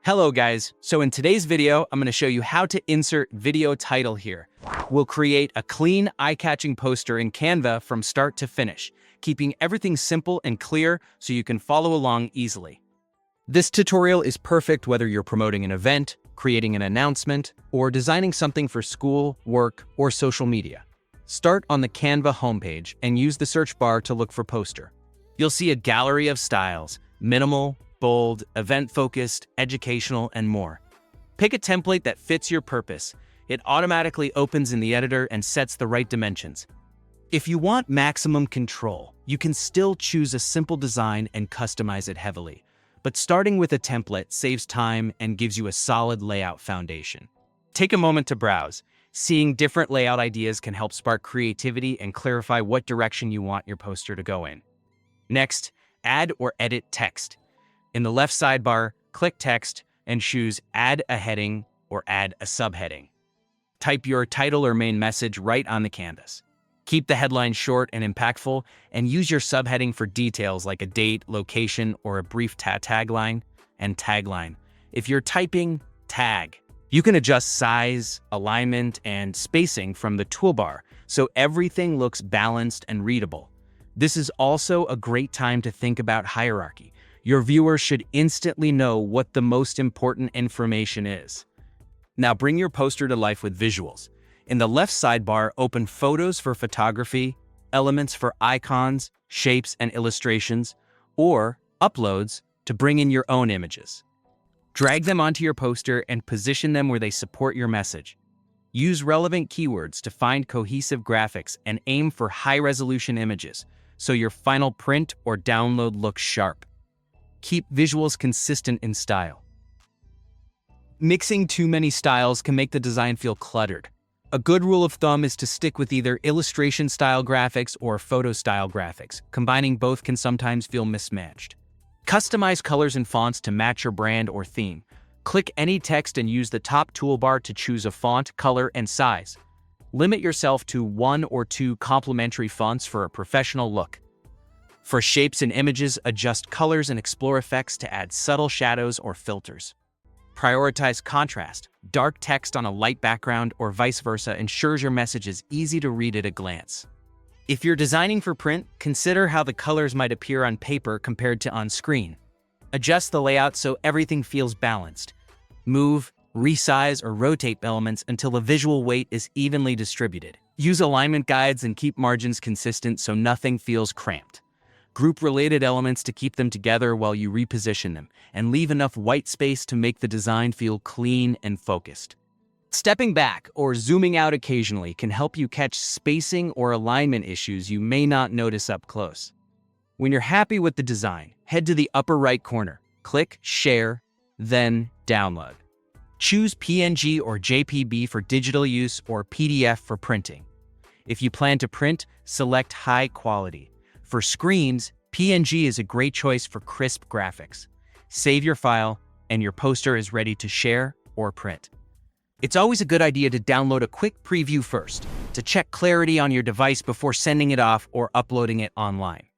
Hello guys, so in today's video, I'm going to show you how to insert video title here. We'll create a clean, eye-catching poster in Canva from start to finish, keeping everything simple and clear so you can follow along easily. This tutorial is perfect whether you're promoting an event, creating an announcement, or designing something for school, work, or social media. Start on the Canva homepage and use the search bar to look for poster. You'll see a gallery of styles: minimal, bold, event-focused, educational, and more. Pick a template that fits your purpose. It automatically opens in the editor and sets the right dimensions. If you want maximum control, you can still choose a simple design and customize it heavily. But starting with a template saves time and gives you a solid layout foundation. Take a moment to browse. Seeing different layout ideas can help spark creativity and clarify what direction you want your poster to go in. Next, add or edit text. In the left sidebar, click Text and choose Add a Heading or Add a Subheading. Type your title or main message right on the canvas. Keep the headline short and impactful, and use your subheading for details like a date, location, or a brief tagline. And tagline. If you're typing tag, you can adjust size, alignment, and spacing from the toolbar so everything looks balanced and readable. This is also a great time to think about hierarchy. Your viewers should instantly know what the most important information is. Now bring your poster to life with visuals. In the left sidebar, open Photos for photography, Elements for icons, shapes, and illustrations, or Uploads to bring in your own images. Drag them onto your poster and position them where they support your message. Use relevant keywords to find cohesive graphics and aim for high-resolution images so your final print or download looks sharp. Keep visuals consistent in style. Mixing too many styles can make the design feel cluttered. A good rule of thumb is to stick with either illustration-style graphics or photo-style graphics. Combining both can sometimes feel mismatched. Customize colors and fonts to match your brand or theme. Click any text and use the top toolbar to choose a font, color, and size. Limit yourself to 1 or 2 complementary fonts for a professional look. For shapes and images, adjust colors and explore effects to add subtle shadows or filters. Prioritize contrast. Dark text on a light background or vice versa ensures your message is easy to read at a glance. If you're designing for print, consider how the colors might appear on paper compared to on screen. Adjust the layout so everything feels balanced. Move, resize, or rotate elements until the visual weight is evenly distributed. Use alignment guides and keep margins consistent so nothing feels cramped. Group related elements to keep them together while you reposition them, and leave enough white space to make the design feel clean and focused. Stepping back or zooming out occasionally can help you catch spacing or alignment issues you may not notice up close. When you're happy with the design, head to the upper right corner, click Share, then Download. Choose PNG or JPG for digital use or PDF for printing. If you plan to print, select High Quality. For screens, PNG is a great choice for crisp graphics. Save your file, and your poster is ready to share or print. It's always a good idea to download a quick preview first, to check clarity on your device before sending it off or uploading it online.